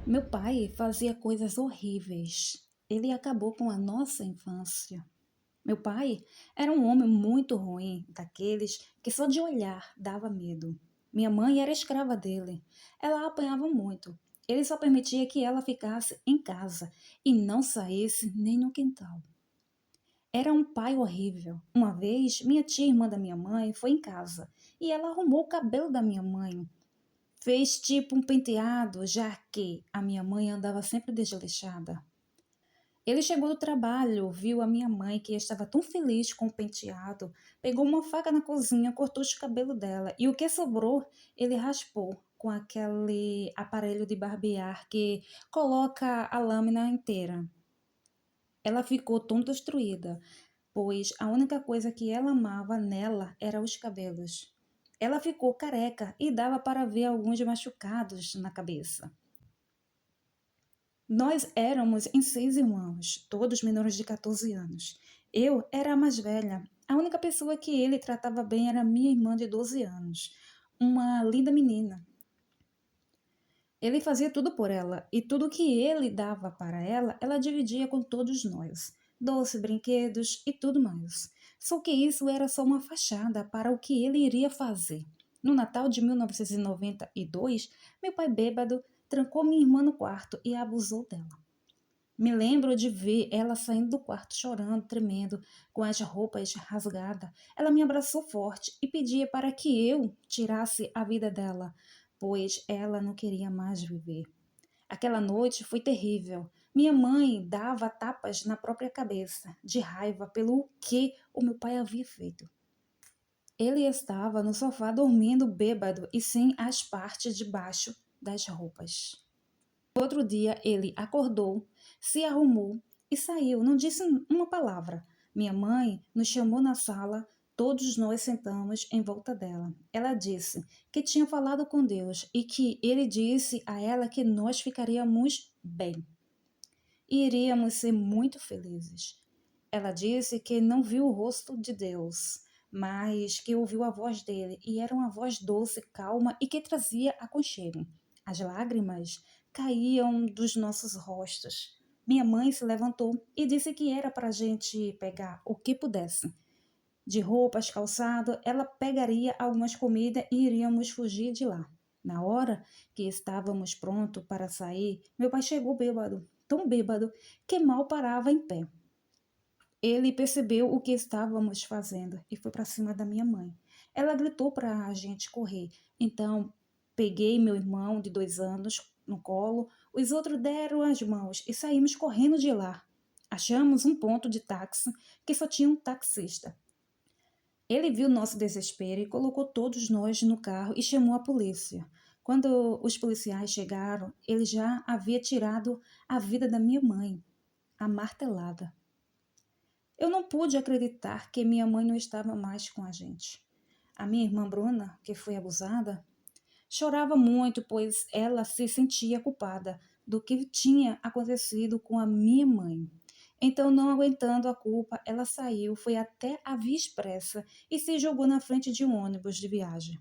Meu pai fazia coisas horríveis. Ele acabou com a nossa infância. Meu pai era um homem muito ruim, daqueles que só de olhar dava medo. Minha mãe era escrava dele. Ela a apanhava muito. Ele só permitia que ela ficasse em casa e não saísse nem no quintal. Era um pai horrível. Uma vez, minha tia irmã da minha mãe foi em casa e ela arrumou o cabelo da minha mãe. Fez tipo um penteado, já que a minha mãe andava sempre desleixada. Ele chegou do trabalho, viu a minha mãe que estava tão feliz com o penteado, pegou uma faca na cozinha, cortou os cabelos dela e o que sobrou ele raspou com aquele aparelho de barbear que coloca a lâmina inteira. Ela ficou tão destruída, pois a única coisa que ela amava nela era os cabelos. Ela ficou careca e dava para ver alguns machucados na cabeça. Nós éramos em 6 irmãos, todos menores de 14 anos. Eu era a mais velha. A única pessoa que ele tratava bem era minha irmã de 12 anos, uma linda menina. Ele fazia tudo por ela e tudo que ele dava para ela, ela dividia com todos nós. Doces, brinquedos e tudo mais. Só que isso era só uma fachada para o que ele iria fazer. No Natal de 1992, meu pai bêbado trancou minha irmã no quarto e abusou dela. Me lembro de ver ela saindo do quarto chorando, tremendo, com as roupas rasgadas. Ela me abraçou forte e pedia para que eu tirasse a vida dela, pois ela não queria mais viver. Aquela noite foi terrível. Minha mãe dava tapas na própria cabeça, de raiva pelo que o meu pai havia feito. Ele estava no sofá dormindo bêbado e sem as partes de baixo das roupas. Outro dia ele acordou, se arrumou e saiu, não disse uma palavra. Minha mãe nos chamou na sala, todos nós sentamos em volta dela. Ela disse que tinha falado com Deus e que ele disse a ela que nós ficaríamos bem e iríamos ser muito felizes. Ela disse que não viu o rosto de Deus, mas que ouviu a voz dele, e era uma voz doce, calma e que trazia aconchego. As lágrimas caíam dos nossos rostos. Minha mãe se levantou e disse que era para a gente pegar o que pudesse. De roupas, calçado, ela pegaria algumas comidas e iríamos fugir de lá. Na hora que estávamos prontos para sair, meu pai chegou bêbado, tão bêbado que mal parava em pé. Ele percebeu o que estávamos fazendo e foi para cima da minha mãe. Ela gritou para a gente correr. Então, peguei meu irmão de 2 anos no colo, os outros deram as mãos e saímos correndo de lá. Achamos um ponto de táxi que só tinha um taxista. Ele viu nosso desespero e colocou todos nós no carro e chamou a polícia. Quando os policiais chegaram, ele já havia tirado a vida da minha mãe, a martelada. Eu não pude acreditar que minha mãe não estava mais com a gente. A minha irmã Bruna, que foi abusada, chorava muito, pois ela se sentia culpada do que tinha acontecido com a minha mãe. Então, não aguentando a culpa, ela saiu, foi até a Via Expressa e se jogou na frente de um ônibus de viagem.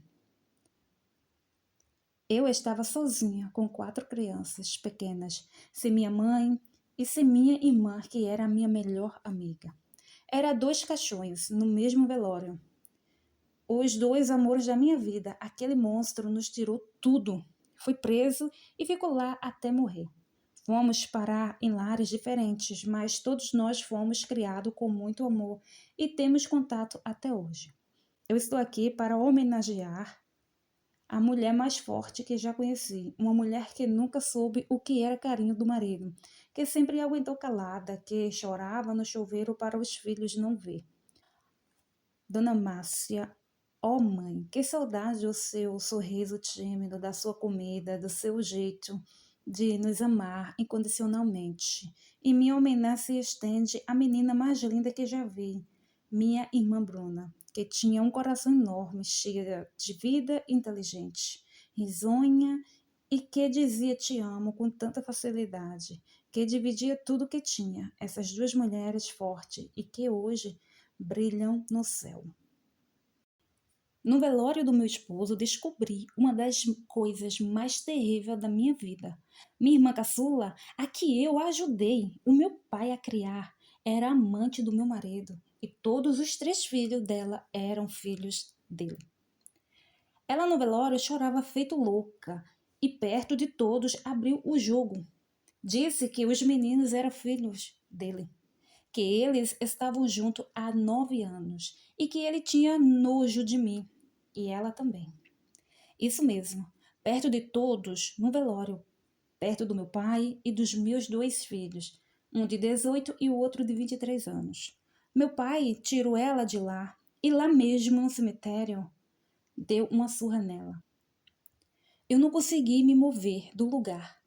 Eu estava sozinha com 4 crianças pequenas, sem minha mãe e sem minha irmã, que era a minha melhor amiga. Era 2 caixões no mesmo velório. Os 2 amores da minha vida, aquele monstro nos tirou tudo. Foi preso e ficou lá até morrer. Fomos parar em lares diferentes, mas todos nós fomos criados com muito amor e temos contato até hoje. Eu estou aqui para homenagear a mulher mais forte que já conheci, uma mulher que nunca soube o que era carinho do marido, que sempre aguentou calada, que chorava no chuveiro para os filhos não ver. Dona Márcia, ó mãe, que saudade do seu sorriso tímido, da sua comida, do seu jeito de nos amar incondicionalmente. E minha homenagem se estende à menina mais linda que já vi, minha irmã Bruna, que tinha um coração enorme, cheia de vida e inteligente, risonha e que dizia te amo com tanta facilidade, que dividia tudo que tinha. Essas 2 mulheres fortes e que hoje brilham no céu. No velório do meu esposo, descobri uma das coisas mais terríveis da minha vida. Minha irmã caçula, a que eu ajudei o meu pai a criar, era amante do meu marido e todos os 3 filhos dela eram filhos dele. Ela no velório chorava feito louca e perto de todos abriu o jogo. Disse que os meninos eram filhos dele, que eles estavam juntos há 9 anos e que ele tinha nojo de mim e ela também. Isso mesmo, perto de todos, no velório, perto do meu pai e dos meus 2 filhos, um de 18 e o outro de 23 anos. Meu pai tirou ela de lá e lá mesmo no cemitério deu uma surra nela. Eu não consegui me mover do lugar.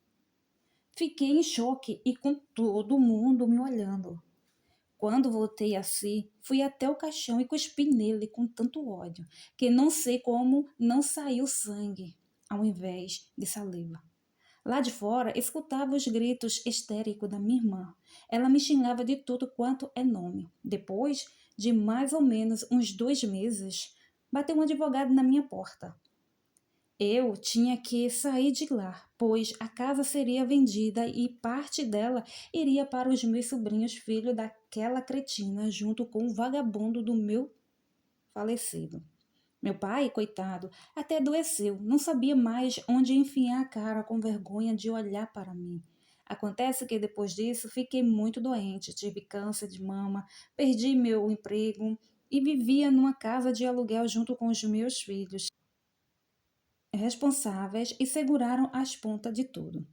Fiquei em choque e com todo mundo me olhando. Quando voltei a si, fui até o caixão e cuspi nele com tanto ódio, que não sei como não saiu sangue, ao invés de saliva. Lá de fora, escutava os gritos histéricos da minha irmã. Ela me xingava de tudo quanto é nome. Depois de mais ou menos uns 2 meses, bateu um advogado na minha porta. Eu tinha que sair de lá, pois a casa seria vendida e parte dela iria para os meus sobrinhos, filhos daquela cretina, junto com o vagabundo do meu falecido. Meu pai, coitado, até adoeceu, não sabia mais onde enfiar a cara com vergonha de olhar para mim. Acontece que depois disso fiquei muito doente, tive câncer de mama, perdi meu emprego e vivia numa casa de aluguel junto com os meus filhos responsáveis e seguraram as pontas de tudo.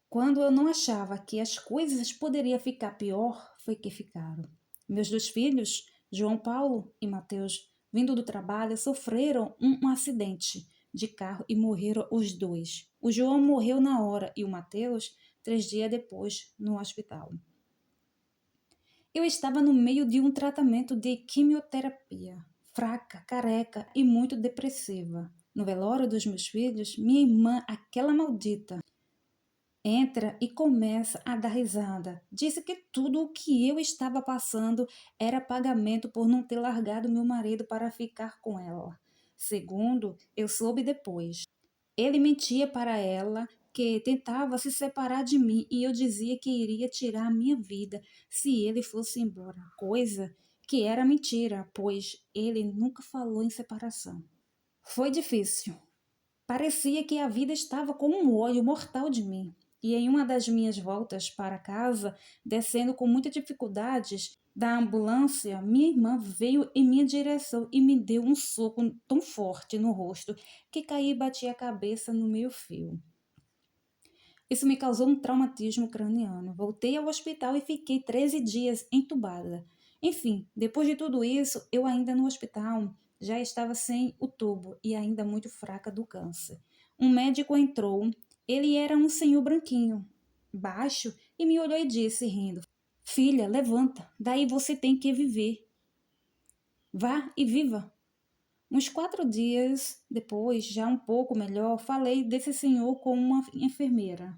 Quando eu não achava que as coisas poderiam ficar pior, foi que ficaram. Meus 2 filhos, João Paulo e Mateus, vindo do trabalho, sofreram um acidente de carro e morreram os 2. O João morreu na hora e o Mateus, 3 dias depois, no hospital. Eu estava no meio de um tratamento de quimioterapia, fraca, careca e muito depressiva. No velório dos meus filhos, minha irmã, aquela maldita, entra e começa a dar risada. Disse que tudo o que eu estava passando era pagamento por não ter largado meu marido para ficar com ela. Segundo, eu soube depois. Ele mentia para ela que tentava se separar de mim e eu dizia que iria tirar a minha vida se ele fosse embora. Coisa que era mentira, pois ele nunca falou em separação. Foi difícil. Parecia que a vida estava com um ódio mortal de mim. E em uma das minhas voltas para casa, descendo com muitas dificuldades da ambulância, minha irmã veio em minha direção e me deu um soco tão forte no rosto que caí e bati a cabeça no meio-fio. Isso me causou um traumatismo craniano. Voltei ao hospital e fiquei 13 dias entubada. Enfim, depois de tudo isso, eu ainda no hospital já estava sem o tubo e ainda muito fraca do câncer. Um médico entrou, ele era um senhor branquinho, baixo, e me olhou e disse, rindo: Filha, levanta, daí você tem que viver. Vá e viva. Uns 4 dias depois, já um pouco melhor, falei desse senhor com uma enfermeira,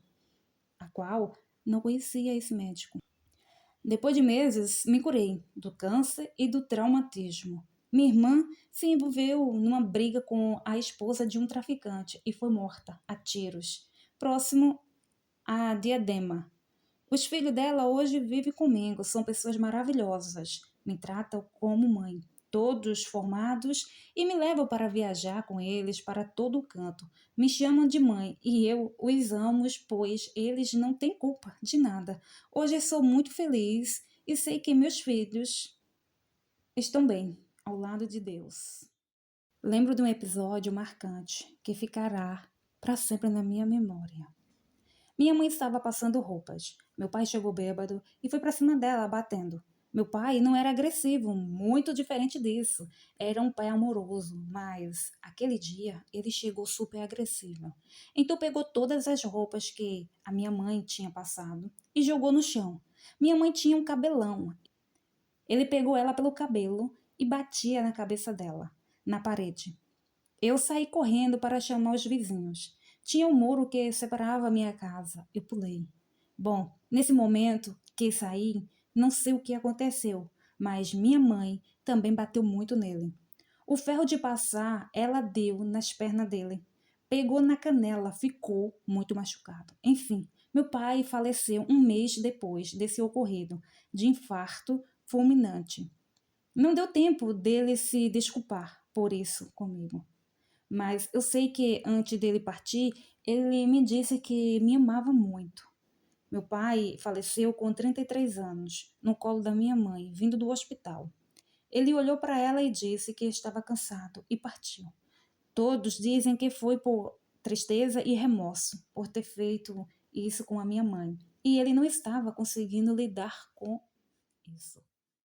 a qual não conhecia esse médico. Depois de meses, me curei do câncer e do traumatismo. Minha irmã se envolveu numa briga com a esposa de um traficante e foi morta a tiros, próximo a Diadema. Os filhos dela hoje vivem comigo, são pessoas maravilhosas, me tratam como mãe, todos formados e me levam para viajar com eles para todo o canto. Me chamam de mãe e eu os amo, pois eles não têm culpa de nada. Hoje sou muito feliz e sei que meus filhos estão bem, ao lado de Deus. Lembro de um episódio marcante que ficará para sempre na minha memória. Minha mãe estava passando roupas. Meu pai chegou bêbado e foi para cima dela, batendo. Meu pai não era agressivo, muito diferente disso. Era um pai amoroso, mas aquele dia ele chegou super agressivo. Então pegou todas as roupas que a minha mãe tinha passado e jogou no chão. Minha mãe tinha um cabelão. Ele pegou ela pelo cabelo e batia na cabeça dela, na parede. Eu saí correndo para chamar os vizinhos. Tinha um muro que separava a minha casa. Eu pulei. Bom, nesse momento que saí, não sei o que aconteceu, mas minha mãe também bateu muito nele. O ferro de passar, ela deu nas pernas dele. Pegou na canela, ficou muito machucado. Enfim, meu pai faleceu um mês depois desse ocorrido, de infarto fulminante. Não deu tempo dele se desculpar por isso comigo. Mas eu sei que antes dele partir, ele me disse que me amava muito. Meu pai faleceu com 33 anos, no colo da minha mãe, vindo do hospital. Ele olhou para ela e disse que estava cansado e partiu. Todos dizem que foi por tristeza e remorso por ter feito isso com a minha mãe. E ele não estava conseguindo lidar com isso.